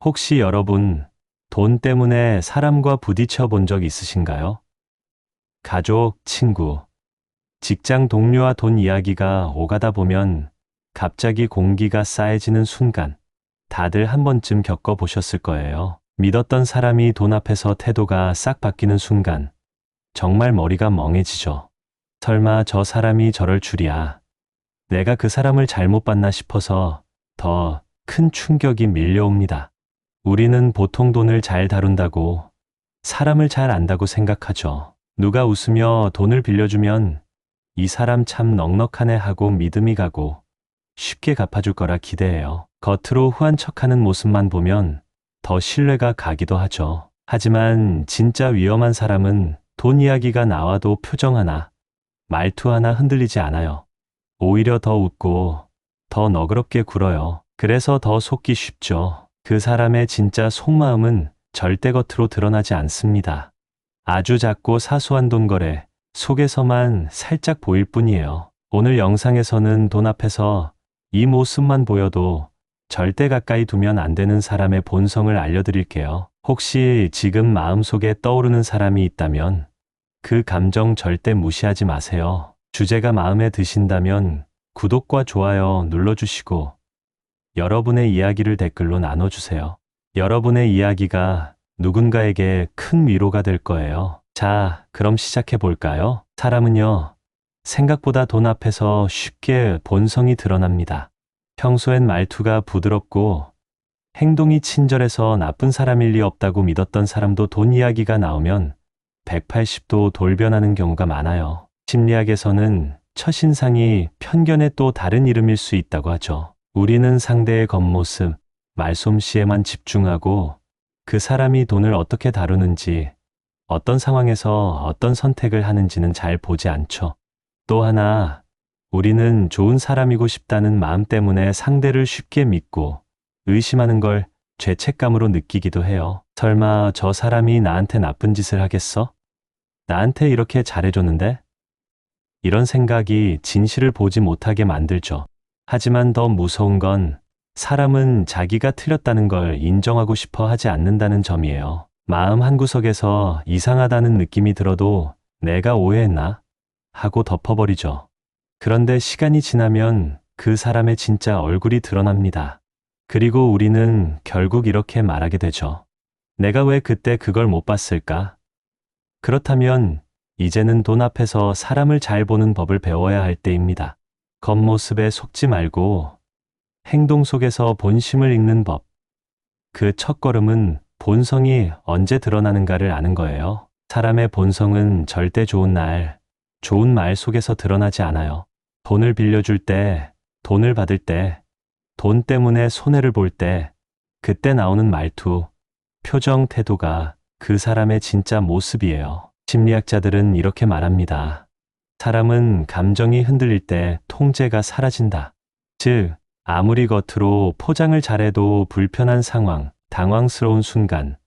혹시 여러분, 돈 때문에 사람과 부딪혀 본 적 있으신가요? 가족, 친구, 직장 동료와 돈 이야기가 오가다 보면 갑자기 공기가 싸해지는 순간, 다들 한 번쯤 겪어보셨을 거예요. 믿었던 사람이 돈 앞에서 태도가 싹 바뀌는 순간, 정말 머리가 멍해지죠. 설마 저 사람이 저럴 줄이야. 내가 그 사람을 잘못 봤나 싶어서 더 큰 충격이 밀려옵니다. 우리는 보통 돈을 잘 다룬다고, 사람을 잘 안다고 생각하죠. 누가 웃으며 돈을 빌려주면 이 사람 참 넉넉하네 하고 믿음이 가고 쉽게 갚아줄 거라 기대해요. 겉으로 후한 척하는 모습만 보면 더 신뢰가 가기도 하죠. 하지만 진짜 위험한 사람은 돈 이야기가 나와도 표정 하나, 말투 하나 흔들리지 않아요. 오히려 더 웃고 더 너그럽게 굴어요. 그래서 더 속기 쉽죠. 그 사람의 진짜 속마음은 절대 겉으로 드러나지 않습니다. 아주 작고 사소한 돈 거래 속에서만 살짝 보일 뿐이에요. 오늘 영상에서는 돈 앞에서 이 모습만 보여도 절대 가까이 두면 안 되는 사람의 본성을 알려드릴게요. 혹시 지금 마음속에 떠오르는 사람이 있다면 그 감정 절대 무시하지 마세요. 주제가 마음에 드신다면 구독과 좋아요 눌러주시고 여러분의 이야기를 댓글로 나눠주세요. 여러분의 이야기가 누군가에게 큰 위로가 될 거예요. 자, 그럼 시작해 볼까요? 사람은요, 생각보다 돈 앞에서 쉽게 본성이 드러납니다. 평소엔 말투가 부드럽고 행동이 친절해서 나쁜 사람일 리 없다고 믿었던 사람도 돈 이야기가 나오면 180도 돌변하는 경우가 많아요. 심리학에서는 첫인상이 편견의 또 다른 이름일 수 있다고 하죠. 우리는 상대의 겉모습, 말솜씨에만 집중하고 그 사람이 돈을 어떻게 다루는지, 어떤 상황에서 어떤 선택을 하는지는 잘 보지 않죠. 또 하나, 우리는 좋은 사람이고 싶다는 마음 때문에 상대를 쉽게 믿고 의심하는 걸 죄책감으로 느끼기도 해요. 설마 저 사람이 나한테 나쁜 짓을 하겠어? 나한테 이렇게 잘해줬는데? 이런 생각이 진실을 보지 못하게 만들죠. 하지만 더 무서운 건 사람은 자기가 틀렸다는 걸 인정하고 싶어 하지 않는다는 점이에요. 마음 한구석에서 이상하다는 느낌이 들어도 내가 오해했나? 하고 덮어버리죠. 그런데 시간이 지나면 그 사람의 진짜 얼굴이 드러납니다. 그리고 우리는 결국 이렇게 말하게 되죠. 내가 왜 그때 그걸 못 봤을까? 그렇다면 이제는 돈 앞에서 사람을 잘 보는 법을 배워야 할 때입니다. 겉모습에 속지 말고 행동 속에서 본심을 읽는 법. 그 첫걸음은 본성이 언제 드러나는가를 아는 거예요. 사람의 본성은 절대 좋은 날, 좋은 말 속에서 드러나지 않아요. 돈을 빌려줄 때, 돈을 받을 때, 돈 때문에 손해를 볼 때, 그때 나오는 말투, 표정, 태도가 그 사람의 진짜 모습이에요. 심리학자들은 이렇게 말합니다. 사람은 감정이 흔들릴 때 통제가 사라진다. 즉, 아무리 겉으로 포장을 잘해도 불편한 상황, 당황스러운 순간,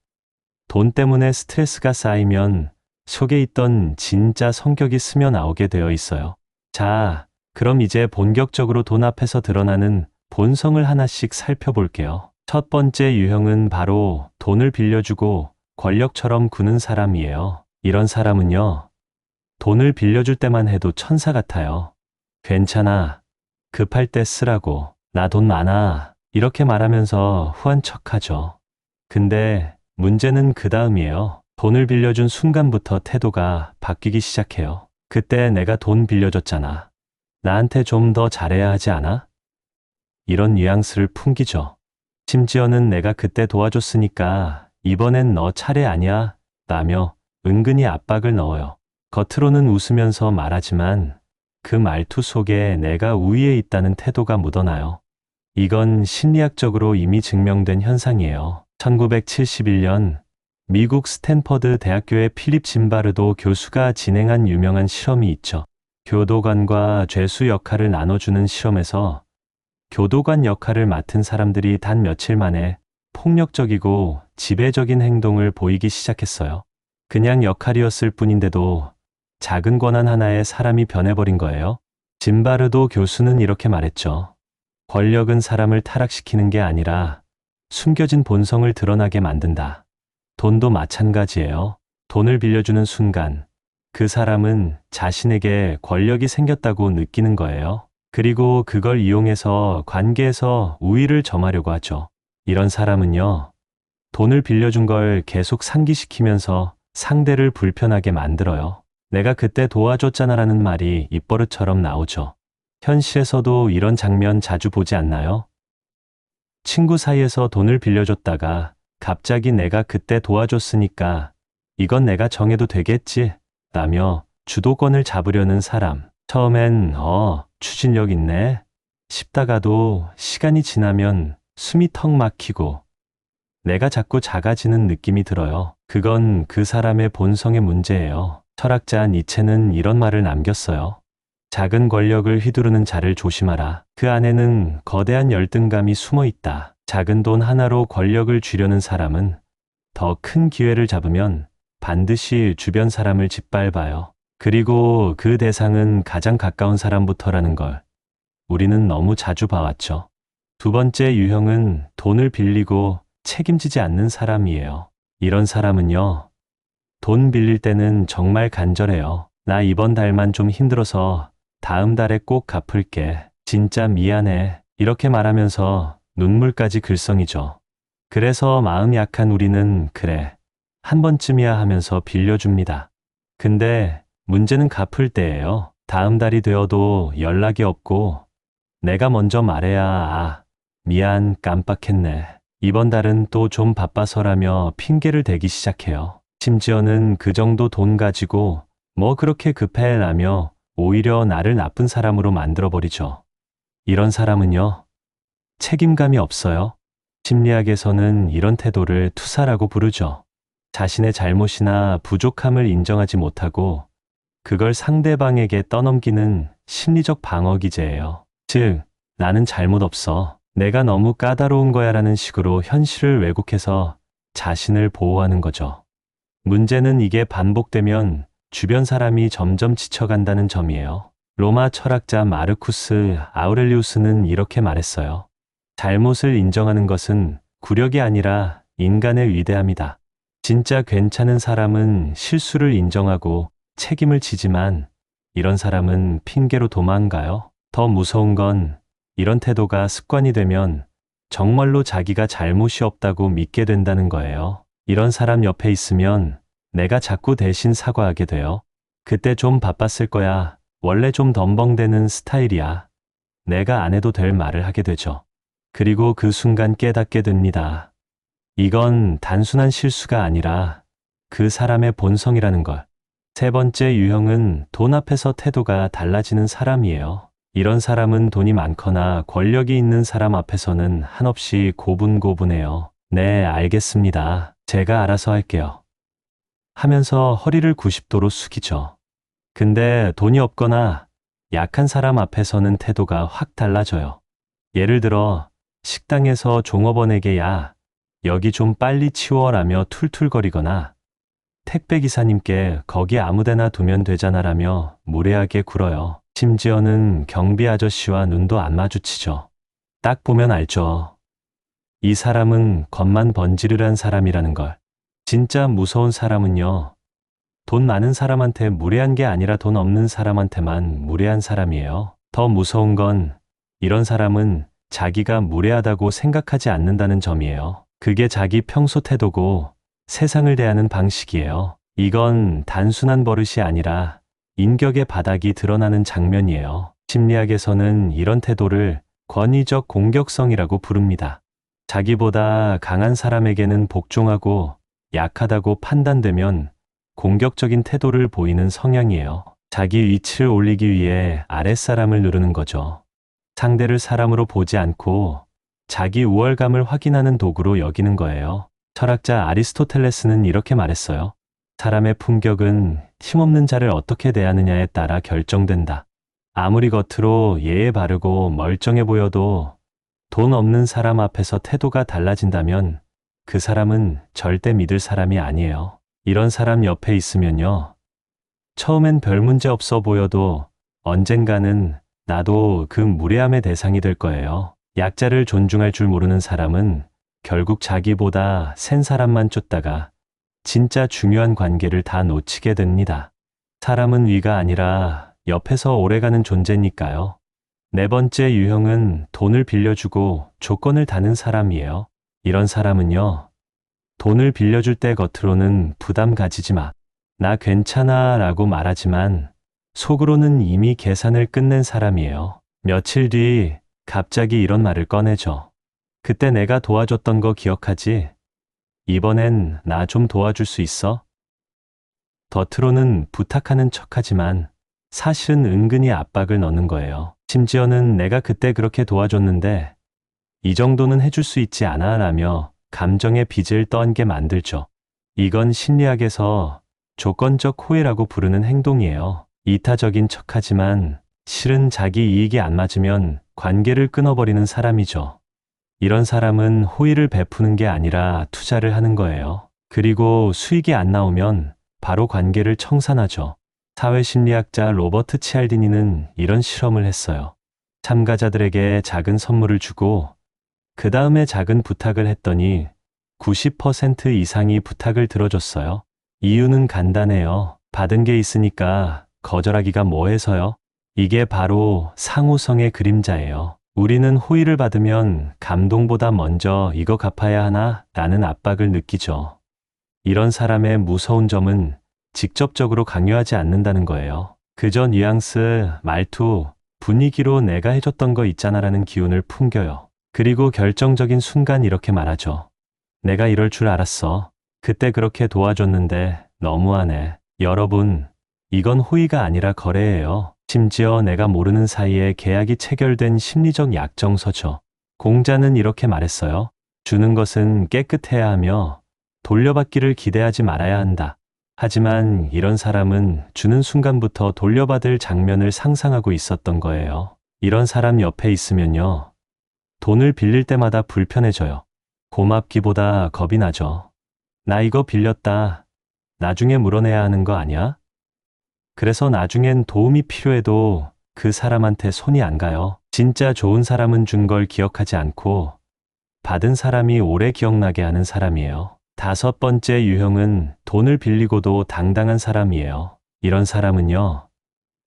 돈 때문에 스트레스가 쌓이면 속에 있던 진짜 성격이 스며 나오게 되어 있어요. 자, 그럼 이제 본격적으로 돈 앞에서 드러나는 본성을 하나씩 살펴볼게요. 첫 번째 유형은 바로 돈을 빌려주고 권력처럼 구는 사람이에요. 이런 사람은요, 돈을 빌려줄 때만 해도 천사 같아요. 괜찮아. 급할 때 쓰라고. 나 돈 많아. 이렇게 말하면서 후한 척하죠. 근데 문제는 그 다음이에요. 돈을 빌려준 순간부터 태도가 바뀌기 시작해요. 그때 내가 돈 빌려줬잖아. 나한테 좀 더 잘해야 하지 않아? 이런 뉘앙스를 풍기죠. 심지어는 내가 그때 도와줬으니까 이번엔 너 차례 아니야? 라며 은근히 압박을 넣어요. 겉으로는 웃으면서 말하지만 그 말투 속에 내가 우위에 있다는 태도가 묻어나요. 이건 심리학적으로 이미 증명된 현상이에요. 1971년 미국 스탠퍼드 대학교의 필립 짐바르도 교수가 진행한 유명한 실험이 있죠. 교도관과 죄수 역할을 나눠주는 실험에서 교도관 역할을 맡은 사람들이 단 며칠 만에 폭력적이고 지배적인 행동을 보이기 시작했어요. 그냥 역할이었을 뿐인데도 작은 권한 하나에 사람이 변해버린 거예요. 짐바르도 교수는 이렇게 말했죠. 권력은 사람을 타락시키는 게 아니라 숨겨진 본성을 드러나게 만든다. 돈도 마찬가지예요. 돈을 빌려주는 순간 그 사람은 자신에게 권력이 생겼다고 느끼는 거예요. 그리고 그걸 이용해서 관계에서 우위를 점하려고 하죠. 이런 사람은요, 돈을 빌려준 걸 계속 상기시키면서 상대를 불편하게 만들어요. 내가 그때 도와줬잖아라는 말이 입버릇처럼 나오죠. 현실에서도 이런 장면 자주 보지 않나요? 친구 사이에서 돈을 빌려줬다가 갑자기 내가 그때 도와줬으니까 이건 내가 정해도 되겠지? 라며 주도권을 잡으려는 사람. 처음엔 추진력 있네 싶다가도 시간이 지나면 숨이 턱 막히고 내가 자꾸 작아지는 느낌이 들어요. 그건 그 사람의 본성의 문제예요. 철학자 니체는 이런 말을 남겼어요. 작은 권력을 휘두르는 자를 조심하라. 그 안에는 거대한 열등감이 숨어 있다. 작은 돈 하나로 권력을 쥐려는 사람은 더 큰 기회를 잡으면 반드시 주변 사람을 짓밟아요. 그리고 그 대상은 가장 가까운 사람부터라는 걸 우리는 너무 자주 봐왔죠. 두 번째 유형은 돈을 빌리고 책임지지 않는 사람이에요. 이런 사람은요, 돈 빌릴 때는 정말 간절해요. 나 이번 달만 좀 힘들어서 다음 달에 꼭 갚을게. 진짜 미안해. 이렇게 말하면서 눈물까지 글썽이죠. 그래서 마음 약한 우리는 그래, 한 번쯤이야 하면서 빌려줍니다. 근데 문제는 갚을 때예요. 다음 달이 되어도 연락이 없고 내가 먼저 말해야 미안 깜빡했네. 이번 달은 또 좀 바빠서라며 핑계를 대기 시작해요. 심지어는 그 정도 돈 가지고 뭐 그렇게 급해 라며 오히려 나를 나쁜 사람으로 만들어버리죠. 이런 사람은요, 책임감이 없어요. 심리학에서는 이런 태도를 투사라고 부르죠. 자신의 잘못이나 부족함을 인정하지 못하고 그걸 상대방에게 떠넘기는 심리적 방어 기제예요. 즉, 나는 잘못 없어. 내가 너무 까다로운 거야 라는 식으로 현실을 왜곡해서 자신을 보호하는 거죠. 문제는 이게 반복되면 주변 사람이 점점 지쳐간다는 점이에요. 로마 철학자 마르쿠스 아우렐리우스는 이렇게 말했어요. 잘못을 인정하는 것은 굴욕이 아니라 인간의 위대함이다. 진짜 괜찮은 사람은 실수를 인정하고 책임을 지지만 이런 사람은 핑계로 도망가요. 더 무서운 건 이런 태도가 습관이 되면 정말로 자기가 잘못이 없다고 믿게 된다는 거예요. 이런 사람 옆에 있으면 내가 자꾸 대신 사과하게 돼요. 그때 좀 바빴을 거야. 원래 좀 덤벙대는 스타일이야. 내가 안 해도 될 말을 하게 되죠. 그리고 그 순간 깨닫게 됩니다. 이건 단순한 실수가 아니라 그 사람의 본성이라는 걸. 세 번째 유형은 돈 앞에서 태도가 달라지는 사람이에요. 이런 사람은 돈이 많거나 권력이 있는 사람 앞에서는 한없이 고분고분해요. 네, 알겠습니다. 제가 알아서 할게요. 하면서 허리를 90도로 숙이죠. 근데 돈이 없거나 약한 사람 앞에서는 태도가 확 달라져요. 예를 들어 식당에서 종업원에게 야, 여기 좀 빨리 치워라며 툴툴거리거나 택배기사님께 거기 아무데나 두면 되잖아라며 무례하게 굴어요. 심지어는 경비 아저씨와 눈도 안 마주치죠. 딱 보면 알죠. 이 사람은 겉만 번지르르한 사람이라는 걸. 진짜 무서운 사람은요, 돈 많은 사람한테 무례한 게 아니라 돈 없는 사람한테만 무례한 사람이에요. 더 무서운 건 이런 사람은 자기가 무례하다고 생각하지 않는다는 점이에요. 그게 자기 평소 태도고 세상을 대하는 방식이에요. 이건 단순한 버릇이 아니라 인격의 바닥이 드러나는 장면이에요. 심리학에서는 이런 태도를 권위적 공격성이라고 부릅니다. 자기보다 강한 사람에게는 복종하고 약하다고 판단되면 공격적인 태도를 보이는 성향이에요. 자기 위치를 올리기 위해 아랫사람을 누르는 거죠. 상대를 사람으로 보지 않고 자기 우월감을 확인하는 도구로 여기는 거예요. 철학자 아리스토텔레스는 이렇게 말했어요. 사람의 품격은 힘없는 자를 어떻게 대하느냐에 따라 결정된다. 아무리 겉으로 예에 바르고 멀쩡해 보여도 돈 없는 사람 앞에서 태도가 달라진다면 그 사람은 절대 믿을 사람이 아니에요. 이런 사람 옆에 있으면요, 처음엔 별 문제 없어 보여도 언젠가는 나도 그 무례함의 대상이 될 거예요. 약자를 존중할 줄 모르는 사람은 결국 자기보다 센 사람만 쫓다가 진짜 중요한 관계를 다 놓치게 됩니다. 사람은 위가 아니라 옆에서 오래가는 존재니까요. 네 번째 유형은 돈을 빌려주고 조건을 다는 사람이에요. 이런 사람은요, 돈을 빌려줄 때 겉으로는 부담 가지지 마. 나 괜찮아 라고 말하지만 속으로는 이미 계산을 끝낸 사람이에요. 며칠 뒤 갑자기 이런 말을 꺼내죠. 그때 내가 도와줬던 거 기억하지? 이번엔 나 좀 도와줄 수 있어? 겉으로는 부탁하는 척하지만 사실은 은근히 압박을 넣는 거예요. 심지어는 내가 그때 그렇게 도와줬는데 이 정도는 해줄 수 있지 않아 라며 감정의 빚을 떠안게 만들죠. 이건 심리학에서 조건적 호의라고 부르는 행동이에요. 이타적인 척하지만 실은 자기 이익이 안 맞으면 관계를 끊어버리는 사람이죠. 이런 사람은 호의를 베푸는 게 아니라 투자를 하는 거예요. 그리고 수익이 안 나오면 바로 관계를 청산하죠. 사회심리학자 로버트 치알디니는 이런 실험을 했어요. 참가자들에게 작은 선물을 주고 그 다음에 작은 부탁을 했더니 90% 이상이 부탁을 들어줬어요. 이유는 간단해요. 받은 게 있으니까 거절하기가 뭐해서요? 이게 바로 상호성의 그림자예요. 우리는 호의를 받으면 감동보다 먼저 이거 갚아야 하나 라는 압박을 느끼죠. 이런 사람의 무서운 점은 직접적으로 강요하지 않는다는 거예요. 그저 뉘앙스, 말투, 분위기로 내가 해줬던 거 있잖아라는 기운을 풍겨요. 그리고 결정적인 순간 이렇게 말하죠. 내가 이럴 줄 알았어. 그때 그렇게 도와줬는데 너무하네. 여러분, 이건 호의가 아니라 거래예요. 심지어 내가 모르는 사이에 계약이 체결된 심리적 약정서죠. 공자는 이렇게 말했어요. 주는 것은 깨끗해야 하며 돌려받기를 기대하지 말아야 한다. 하지만 이런 사람은 주는 순간부터 돌려받을 장면을 상상하고 있었던 거예요. 이런 사람 옆에 있으면요, 돈을 빌릴 때마다 불편해져요. 고맙기보다 겁이 나죠. 나 이거 빌렸다. 나중에 물어내야 하는 거 아니야? 그래서 나중엔 도움이 필요해도 그 사람한테 손이 안 가요. 진짜 좋은 사람은 준 걸 기억하지 않고 받은 사람이 오래 기억나게 하는 사람이에요. 다섯 번째 유형은 돈을 빌리고도 당당한 사람이에요. 이런 사람은요,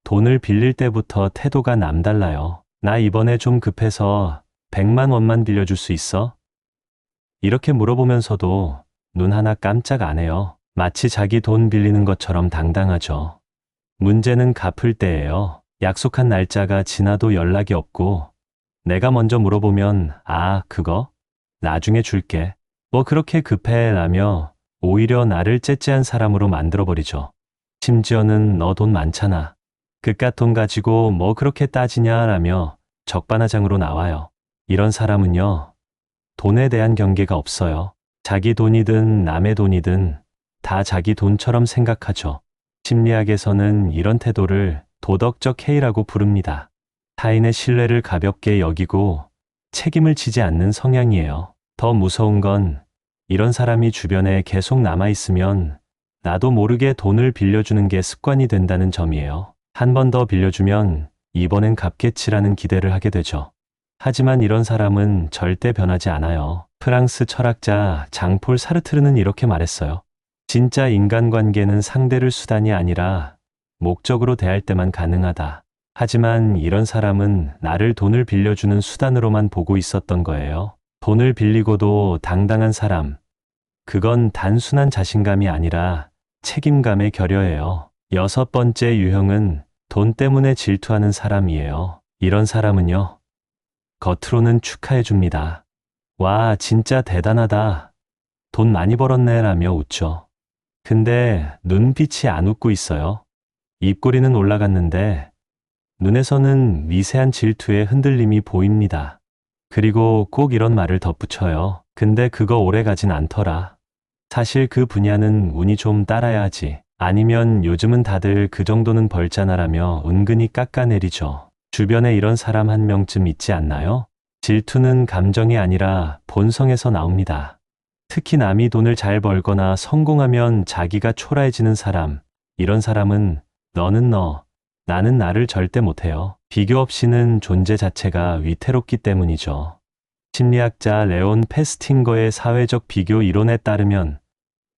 돈을 빌릴 때부터 태도가 남달라요. 나 이번에 좀 급해서 100만 원만 빌려줄 수 있어? 이렇게 물어보면서도 눈 하나 깜짝 안 해요. 마치 자기 돈 빌리는 것처럼 당당하죠. 문제는 갚을 때예요. 약속한 날짜가 지나도 연락이 없고 내가 먼저 물어보면 아, 그거? 나중에 줄게. 뭐 그렇게 급해 라며 오히려 나를 째째한 사람으로 만들어버리죠. 심지어는 너 돈 많잖아. 그깟 돈 가지고 뭐 그렇게 따지냐 라며 적반하장으로 나와요. 이런 사람은요, 돈에 대한 경계가 없어요. 자기 돈이든 남의 돈이든 다 자기 돈처럼 생각하죠. 심리학에서는 이런 태도를 도덕적 해이라고 부릅니다. 타인의 신뢰를 가볍게 여기고 책임을 지지 않는 성향이에요. 더 무서운 건 이런 사람이 주변에 계속 남아있으면 나도 모르게 돈을 빌려주는 게 습관이 된다는 점이에요. 한 번 더 빌려주면 이번엔 갚겠지라는 기대를 하게 되죠. 하지만 이런 사람은 절대 변하지 않아요. 프랑스 철학자 장폴 사르트르는 이렇게 말했어요. 진짜 인간관계는 상대를 수단이 아니라 목적으로 대할 때만 가능하다. 하지만 이런 사람은 나를 돈을 빌려주는 수단으로만 보고 있었던 거예요. 돈을 빌리고도 당당한 사람. 그건 단순한 자신감이 아니라 책임감의 결여예요. 여섯 번째 유형은 돈 때문에 질투하는 사람이에요. 이런 사람은요, 겉으로는 축하해 줍니다. 와, 진짜 대단하다. 돈 많이 벌었네 라며 웃죠. 근데 눈빛이 안 웃고 있어요. 입꼬리는 올라갔는데 눈에서는 미세한 질투의 흔들림이 보입니다. 그리고 꼭 이런 말을 덧붙여요. 근데 그거 오래 가진 않더라. 사실 그 분야는 운이 좀 따라야 하지. 아니면 요즘은 다들 그 정도는 벌잖아라며 은근히 깎아내리죠. 주변에 이런 사람 한 명쯤 있지 않나요? 질투는 감정이 아니라 본성에서 나옵니다. 특히 남이 돈을 잘 벌거나 성공하면 자기가 초라해지는 사람. 이런 사람은 너는 너, 나는 나를 절대 못해요. 비교 없이는 존재 자체가 위태롭기 때문이죠. 심리학자 레온 페스팅거의 사회적 비교 이론에 따르면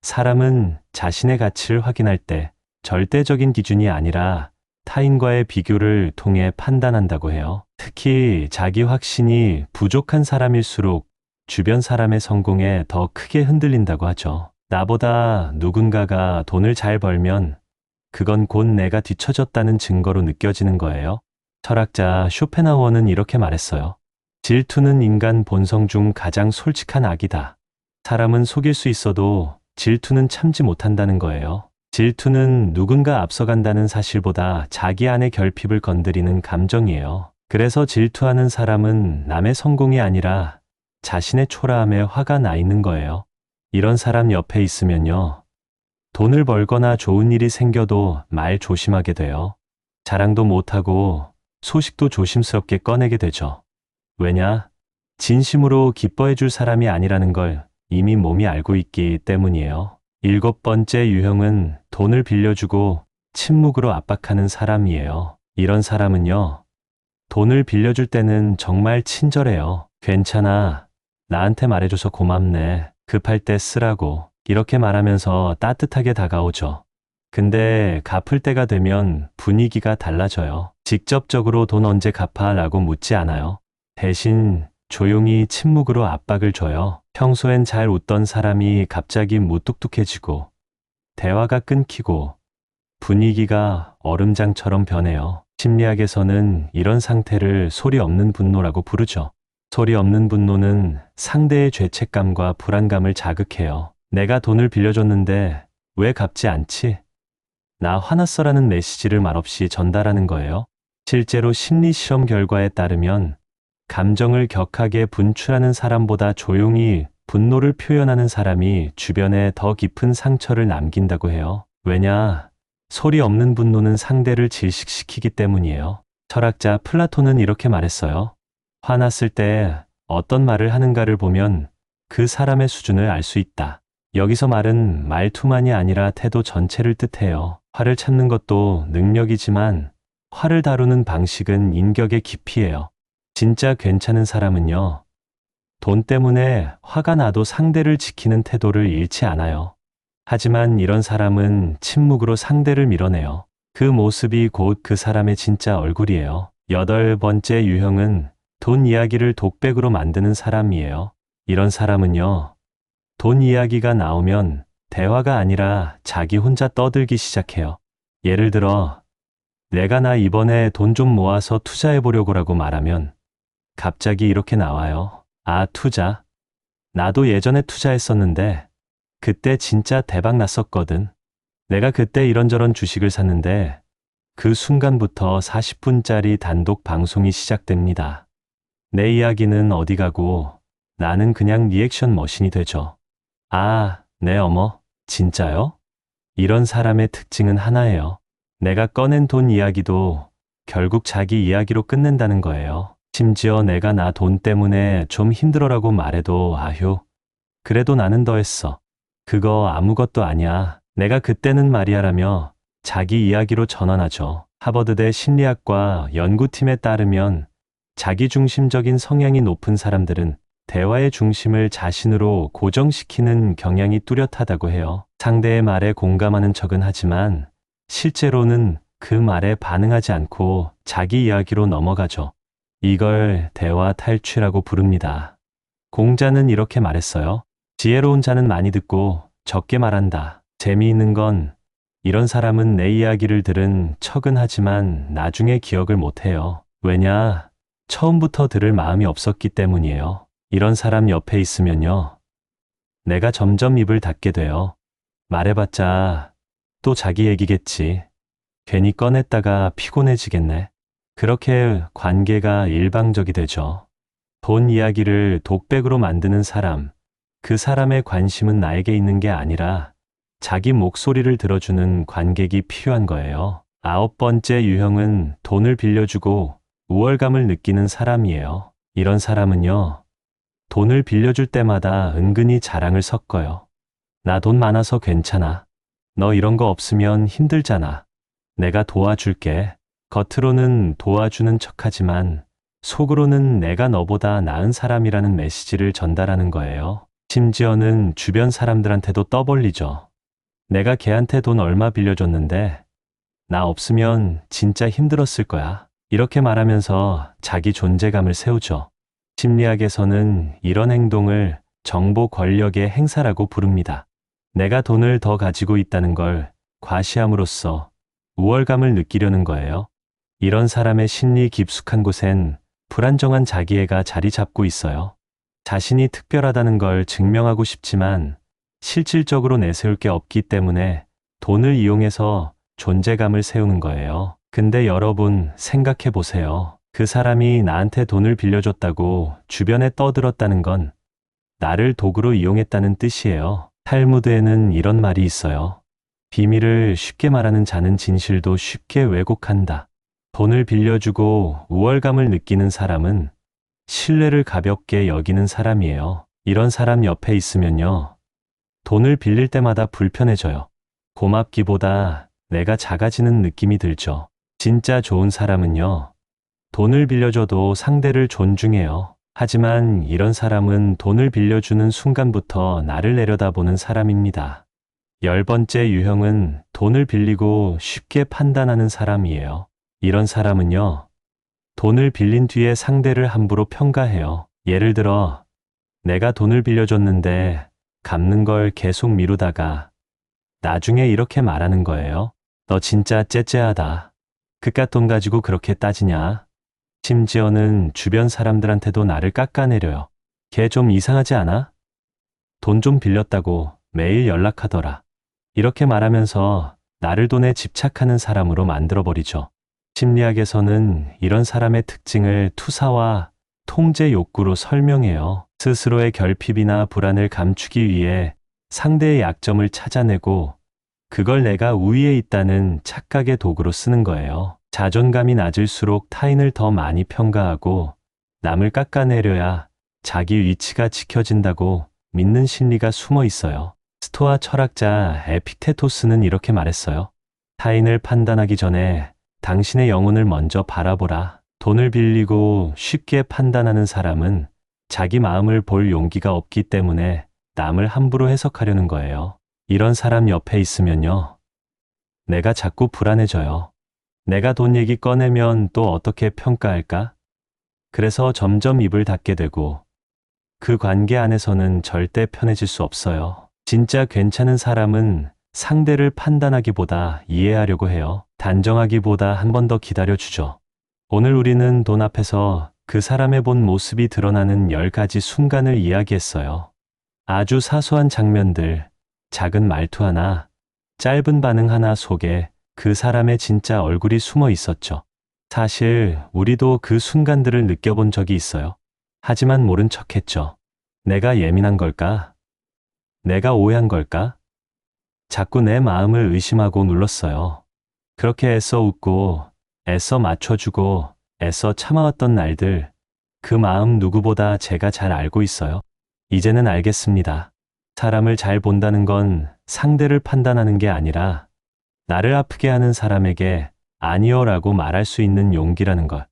사람은 자신의 가치를 확인할 때 절대적인 기준이 아니라 타인과의 비교를 통해 판단한다고 해요. 특히 자기 확신이 부족한 사람일수록 주변 사람의 성공에 더 크게 흔들린다고 하죠. 나보다 누군가가 돈을 잘 벌면 그건 곧 내가 뒤처졌다는 증거로 느껴지는 거예요. 철학자 쇼펜하우어는 이렇게 말했어요. 질투는 인간 본성 중 가장 솔직한 악이다. 사람은 속일 수 있어도 질투는 참지 못한다는 거예요. 질투는 누군가 앞서간다는 사실보다 자기 안의 결핍을 건드리는 감정이에요. 그래서 질투하는 사람은 남의 성공이 아니라 자신의 초라함에 화가 나 있는 거예요. 이런 사람 옆에 있으면요. 돈을 벌거나 좋은 일이 생겨도 말 조심하게 돼요. 자랑도 못하고 소식도 조심스럽게 꺼내게 되죠. 왜냐? 진심으로 기뻐해 줄 사람이 아니라는 걸 이미 몸이 알고 있기 때문이에요. 7번째 유형은 돈을 빌려주고 침묵으로 압박하는 사람이에요. 이런 사람은요. 돈을 빌려줄 때는 정말 친절해요. 괜찮아. 나한테 말해줘서 고맙네. 급할 때 쓰라고. 이렇게 말하면서 따뜻하게 다가오죠. 근데 갚을 때가 되면 분위기가 달라져요. 직접적으로 돈 언제 갚아? 라고 묻지 않아요. 대신 조용히 침묵으로 압박을 줘요. 평소엔 잘 웃던 사람이 갑자기 무뚝뚝해지고 대화가 끊기고 분위기가 얼음장처럼 변해요. 심리학에서는 이런 상태를 소리 없는 분노라고 부르죠. 소리 없는 분노는 상대의 죄책감과 불안감을 자극해요. 내가 돈을 빌려줬는데 왜 갚지 않지? 나 화났어라는 메시지를 말없이 전달하는 거예요. 실제로 심리 실험 결과에 따르면 감정을 격하게 분출하는 사람보다 조용히 분노를 표현하는 사람이 주변에 더 깊은 상처를 남긴다고 해요. 왜냐? 소리 없는 분노는 상대를 질식시키기 때문이에요. 철학자 플라톤은 이렇게 말했어요. 화났을 때 어떤 말을 하는가를 보면 그 사람의 수준을 알 수 있다. 여기서 말은 말투만이 아니라 태도 전체를 뜻해요. 화를 참는 것도 능력이지만 화를 다루는 방식은 인격의 깊이예요. 진짜 괜찮은 사람은요. 돈 때문에 화가 나도 상대를 지키는 태도를 잃지 않아요. 하지만 이런 사람은 침묵으로 상대를 밀어내요. 그 모습이 곧 그 사람의 진짜 얼굴이에요. 8번째 유형은 돈 이야기를 독백으로 만드는 사람이에요. 이런 사람은요. 돈 이야기가 나오면 대화가 아니라 자기 혼자 떠들기 시작해요. 예를 들어 내가 나 이번에 돈 좀 모아서 투자해보려고라고 말하면 갑자기 이렇게 나와요. 아, 투자? 나도 예전에 투자했었는데 그때 진짜 대박 났었거든. 내가 그때 이런저런 주식을 샀는데 그 순간부터 40분짜리 단독 방송이 시작됩니다. 내 이야기는 어디 가고 나는 그냥 리액션 머신이 되죠. 아, 네 어머, 진짜요? 이런 사람의 특징은 하나예요. 내가 꺼낸 돈 이야기도 결국 자기 이야기로 끝낸다는 거예요. 심지어 내가 나 돈 때문에 좀 힘들어라고 말해도 아휴, 그래도 나는 더 했어. 그거 아무것도 아니야. 내가 그때는 말이야라며 자기 이야기로 전환하죠. 하버드대 심리학과 연구팀에 따르면 자기중심적인 성향이 높은 사람들은 대화의 중심을 자신으로 고정시키는 경향이 뚜렷하다고 해요. 상대의 말에 공감하는 척은 하지만 실제로는 그 말에 반응하지 않고 자기 이야기로 넘어가죠. 이걸 대화 탈취라고 부릅니다. 공자는 이렇게 말했어요. 지혜로운 자는 많이 듣고 적게 말한다. 재미있는 건 이런 사람은 내 이야기를 들은 척은 하지만 나중에 기억을 못해요. 왜냐? 처음부터 들을 마음이 없었기 때문이에요. 이런 사람 옆에 있으면요. 내가 점점 입을 닫게 돼요. 말해봤자 또 자기 얘기겠지. 괜히 꺼냈다가 피곤해지겠네. 그렇게 관계가 일방적이 되죠. 돈 이야기를 독백으로 만드는 사람, 그 사람의 관심은 나에게 있는 게 아니라 자기 목소리를 들어주는 관객이 필요한 거예요. 9번째 유형은 돈을 빌려주고 우월감을 느끼는 사람이에요. 이런 사람은요, 돈을 빌려줄 때마다 은근히 자랑을 섞어요. 나 돈 많아서 괜찮아. 너 이런 거 없으면 힘들잖아. 내가 도와줄게. 겉으로는 도와주는 척하지만 속으로는 내가 너보다 나은 사람이라는 메시지를 전달하는 거예요. 심지어는 주변 사람들한테도 떠벌리죠. 내가 걔한테 돈 얼마 빌려줬는데 나 없으면 진짜 힘들었을 거야. 이렇게 말하면서 자기 존재감을 세우죠. 심리학에서는 이런 행동을 정보 권력의 행사라고 부릅니다. 내가 돈을 더 가지고 있다는 걸 과시함으로써 우월감을 느끼려는 거예요. 이런 사람의 심리 깊숙한 곳엔 불안정한 자기애가 자리 잡고 있어요. 자신이 특별하다는 걸 증명하고 싶지만 실질적으로 내세울 게 없기 때문에 돈을 이용해서 존재감을 세우는 거예요. 근데 여러분 생각해 보세요. 그 사람이 나한테 돈을 빌려줬다고 주변에 떠들었다는 건 나를 도구로 이용했다는 뜻이에요. 탈무드에는 이런 말이 있어요. 비밀을 쉽게 말하는 자는 진실도 쉽게 왜곡한다. 돈을 빌려주고 우월감을 느끼는 사람은 신뢰를 가볍게 여기는 사람이에요. 이런 사람 옆에 있으면요. 돈을 빌릴 때마다 불편해져요. 고맙기보다 내가 작아지는 느낌이 들죠. 진짜 좋은 사람은요. 돈을 빌려줘도 상대를 존중해요. 하지만 이런 사람은 돈을 빌려주는 순간부터 나를 내려다보는 사람입니다. 10번째 유형은 돈을 빌리고 쉽게 판단하는 사람이에요. 이런 사람은요. 돈을 빌린 뒤에 상대를 함부로 평가해요. 예를 들어 내가 돈을 빌려줬는데 갚는 걸 계속 미루다가 나중에 이렇게 말하는 거예요. 너 진짜 째째하다. 그깟 돈 가지고 그렇게 따지냐? 심지어는 주변 사람들한테도 나를 깎아내려요. 걔 좀 이상하지 않아? 돈 좀 빌렸다고 매일 연락하더라. 이렇게 말하면서 나를 돈에 집착하는 사람으로 만들어버리죠. 심리학에서는 이런 사람의 특징을 투사와 통제 욕구로 설명해요. 스스로의 결핍이나 불안을 감추기 위해 상대의 약점을 찾아내고 그걸 내가 우위에 있다는 착각의 도구로 쓰는 거예요. 자존감이 낮을수록 타인을 더 많이 평가하고 남을 깎아내려야 자기 위치가 지켜진다고 믿는 심리가 숨어 있어요. 스토아 철학자 에픽테토스는 이렇게 말했어요. 타인을 판단하기 전에 당신의 영혼을 먼저 바라보라. 돈을 빌리고 쉽게 판단하는 사람은 자기 마음을 볼 용기가 없기 때문에 남을 함부로 해석하려는 거예요. 이런 사람 옆에 있으면요. 내가 자꾸 불안해져요. 내가 돈 얘기 꺼내면 또 어떻게 평가할까? 그래서 점점 입을 닫게 되고 그 관계 안에서는 절대 편해질 수 없어요. 진짜 괜찮은 사람은 상대를 판단하기보다 이해하려고 해요. 단정하기보다 한 번 더 기다려주죠. 오늘 우리는 돈 앞에서 그 사람의 본 모습이 드러나는 10가지 순간을 이야기했어요. 아주 사소한 장면들, 작은 말투 하나, 짧은 반응 하나 속에 그 사람의 진짜 얼굴이 숨어 있었죠. 사실 우리도 그 순간들을 느껴본 적이 있어요. 하지만 모른 척했죠. 내가 예민한 걸까? 내가 오해한 걸까? 자꾸 내 마음을 의심하고 눌렀어요. 그렇게 애써 웃고, 애써 맞춰주고, 애써 참아왔던 날들, 그 마음 누구보다 제가 잘 알고 있어요. 이제는 알겠습니다. 사람을 잘 본다는 건 상대를 판단하는 게 아니라 나를 아프게 하는 사람에게 아니요라고 말할 수 있는 용기라는 것.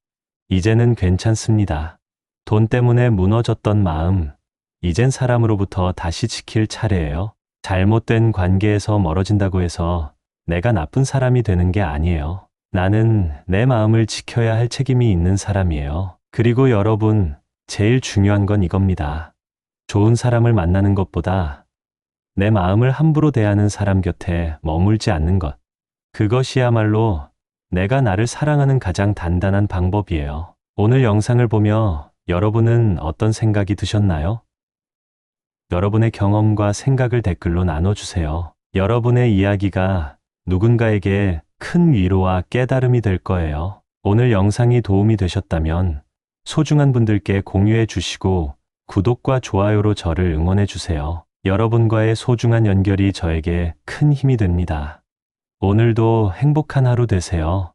이제는 괜찮습니다. 돈 때문에 무너졌던 마음, 이젠 사람으로부터 다시 지킬 차례예요. 잘못된 관계에서 멀어진다고 해서 내가 나쁜 사람이 되는 게 아니에요. 나는 내 마음을 지켜야 할 책임이 있는 사람이에요. 그리고 여러분, 제일 중요한 건 이겁니다. 좋은 사람을 만나는 것보다 내 마음을 함부로 대하는 사람 곁에 머물지 않는 것. 그것이야말로 내가 나를 사랑하는 가장 단단한 방법이에요. 오늘 영상을 보며 여러분은 어떤 생각이 드셨나요? 여러분의 경험과 생각을 댓글로 나눠주세요. 여러분의 이야기가 누군가에게 큰 위로와 깨달음이 될 거예요. 오늘 영상이 도움이 되셨다면 소중한 분들께 공유해 주시고 구독과 좋아요로 저를 응원해 주세요. 여러분과의 소중한 연결이 저에게 큰 힘이 됩니다. 오늘도 행복한 하루 되세요.